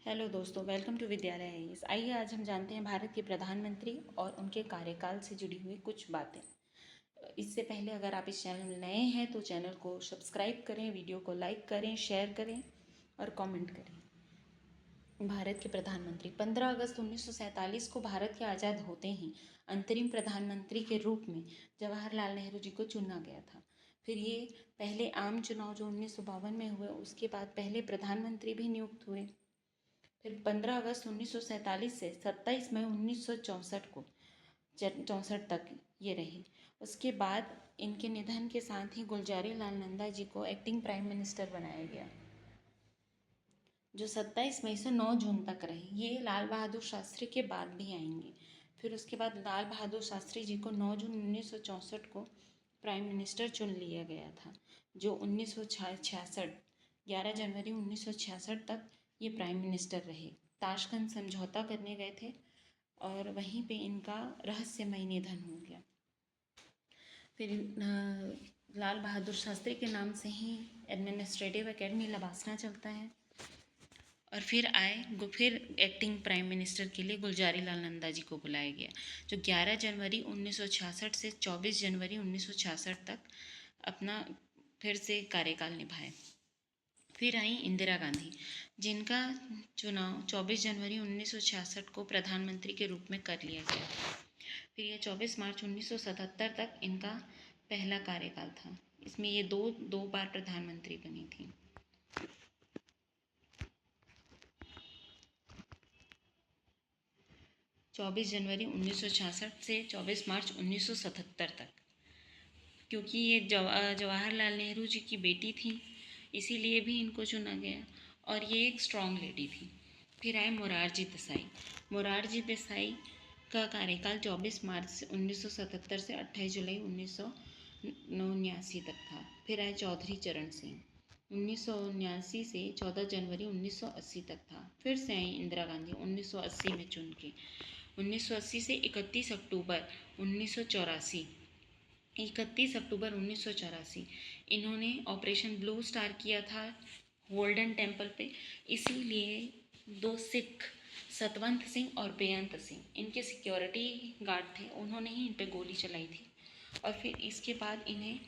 Hello दोस्तों, welcome to विद्यालय IAS. आइए आज हम जानते हैं भारत के प्रधानमंत्री और उनके कार्यकाल से जुड़ी हुई कुछ बातें। इससे पहले अगर आप इस चैनल में नए हैं तो चैनल को सब्सक्राइब करें, वीडियो को लाइक करें, शेयर करें और कमेंट करें। भारत के प्रधानमंत्री 15 अगस्त 1947 को भारत के आज़ाद होते ही अंतरिम प्रधानमंत्री के रूप में जवाहरलाल नेहरू जी को चुना गया था। फिर ये पहले आम चुनाव जो 1952 में हुए, उसके बाद पहले प्रधानमंत्री भी नियुक्त हुए। फिर 15 अगस्त 1947 से 27 मई 1964 को 64 तक ये रही। उसके बाद इनके निधन के साथ ही गुलजारी लाल नंदा जी को एक्टिंग प्राइम मिनिस्टर बनाया गया, जो 27 मई से 9 जून तक रही। ये लाल बहादुर शास्त्री के बाद भी आएंगे। फिर उसके बाद लाल बहादुर शास्त्री जी को 9 जून 1964 को प्राइम मिनिस्टर चुन लिया गया था, जो 1966 11 जनवरी 1966 तक ये प्राइम मिनिस्टर रहे। ताशकंद समझौता करने गए थे और वहीं पे इनका रहस्यमय निधन हो गया। फिर लाल बहादुर शास्त्री के नाम से ही एडमिनिस्ट्रेटिव एकेडमी लबासना चलता है। और फिर फिर एक्टिंग प्राइम मिनिस्टर के लिए गुलजारी लाल नंदा जी को बुलाया गया, जो 11 जनवरी 1966 से 24 जनवरी 1966 तक अपना फिर से कार्यकाल निभाए। फिर आई इंदिरा गांधी, जिनका चुनाव 24 जनवरी 1966 को प्रधानमंत्री के रूप में कर लिया गया। फिर यह 24 मार्च 1977 तक इनका पहला कार्यकाल था। इसमें ये दो बार प्रधानमंत्री बनी थी। चौबीस जनवरी 1966 से 24 मार्च 1977 तक। क्योंकि ये जवाहरलाल नेहरू जी की बेटी थी, इसीलिए भी इनको चुना गया और ये एक स्ट्रॉन्ग लेडी थी। फिर आए मोरारजी देसाई। मोरारजी देसाई का कार्यकाल 24 मार्च 1977 से 28 जुलाई 1979 तक था। फिर आए चौधरी चरण सिंह, 1979 से 14 जनवरी 1980 तक था। फिर से आई इंदिरा गांधी 1980 में चुन के। 1980 से 31 अक्टूबर 1984 इन्होंने ऑपरेशन ब्लू स्टार किया था गोल्डन टेम्पल पे। इसीलिए दो सिख, सतवंत सिंह और बेअंत सिंह, इनके सिक्योरिटी गार्ड थे, उन्होंने ही इन पे गोली चलाई थी। और फिर इसके बाद इन्हें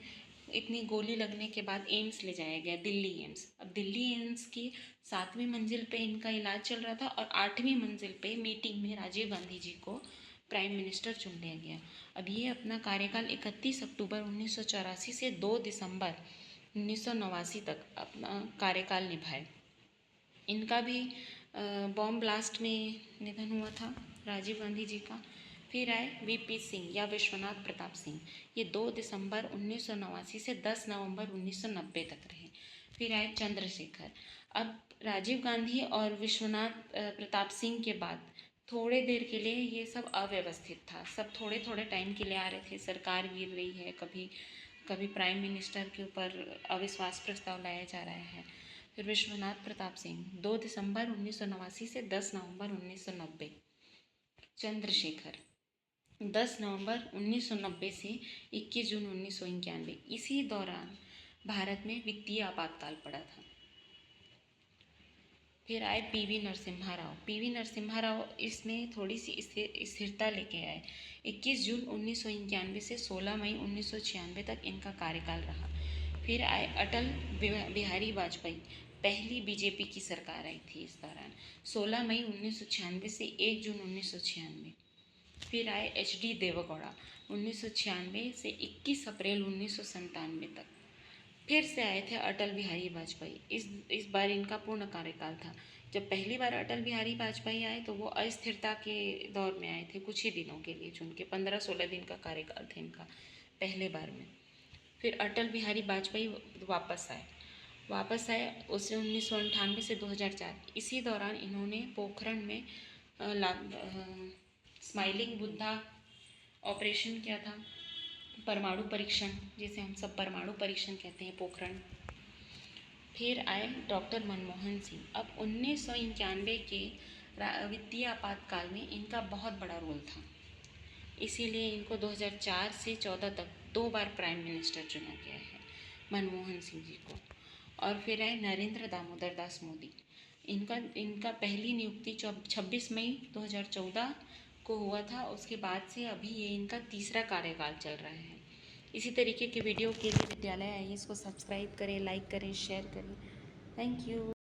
इतनी गोली लगने के बाद एम्स ले जाया गया, दिल्ली एम्स। अब दिल्ली एम्स की 7वीं मंजिल पे इनका इलाज चल रहा था और 8वीं मंजिल पे मीटिंग में राजीव गांधी जी को प्राइम मिनिस्टर चुन लिया गया। अब ये अपना कार्यकाल 31 अक्टूबर 1984 से 2 दिसंबर 1989 तक अपना कार्यकाल निभाए। इनका भी बॉम्ब ब्लास्ट में निधन हुआ था राजीव गांधी जी का। फिर आए वीपी सिंह या विश्वनाथ प्रताप सिंह, ये 2 दिसंबर 1989 से 10 नवंबर 1990 तक रहे। फिर आए चंद्रशेखर। अब राजीव गांधी और विश्वनाथ प्रताप सिंह के बाद थोड़े देर के लिए ये सब अव्यवस्थित था, सब थोड़े थोड़े टाइम के लिए आ रहे थे। सरकार गिर रही है, कभी कभी प्राइम मिनिस्टर के ऊपर अविश्वास प्रस्ताव लाया जा रहा है। फिर विश्वनाथ प्रताप सिंह 2 दिसंबर 1989 से 10 नवंबर 1990। चंद्रशेखर 10 नवंबर 1990 से 21 जून 1991। इसी दौरान भारत में वित्तीय आपातकाल पड़ा था। फिर आए पीवी नरसिम्हा राव। पीवी नरसिम्हा राव इसमें थोड़ी सी स्थिरता लेके आए। 21 जून 1991 से 16 मई 1996 तक इनका कार्यकाल रहा। फिर आए अटल बिहारी वाजपेयी। पहली बीजेपी की सरकार आई थी इस दौरान, 16 मई 1996 से 1 जून 1996। फिर आए HD देवेगौड़ा, 1996 से 21 अप्रैल 1997 तक। फिर से आए थे अटल बिहारी वाजपेयी। इस बार इनका पूर्ण कार्यकाल था। जब पहली बार अटल बिहारी वाजपेयी आए तो वो अस्थिरता के दौर में आए थे, कुछ ही दिनों के लिए चुन के। 15-16 दिन का कार्यकाल था इनका पहले बार में। फिर अटल बिहारी वाजपेयी वापस आए उसे 1998 से 2004। इसी दौरान इन्होंने पोखरण में स्माइलिंग बुद्धा ऑपरेशन किया था, परमाणु परीक्षण, जिसे हम सब परमाणु परीक्षण कहते हैं, पोखरण। फिर आए डॉक्टर मनमोहन सिंह। अब 1991 के वित्तीय आपातकाल में इनका बहुत बड़ा रोल था, इसीलिए इनको 2004 से 14 तक 2 बार प्राइम मिनिस्टर चुना गया है, मनमोहन सिंह जी को। और फिर आए नरेंद्र दामोदर दास मोदी। इनका इनका पहली नियुक्ति 26 मई 2014 को हुआ था। उसके बाद से अभी ये इनका तीसरा कार्यकाल चल रहा है। इसी तरीके के वीडियो के लिए विद्यालय IAS को सब्सक्राइब करें, लाइक करें, शेयर करें। Thank you.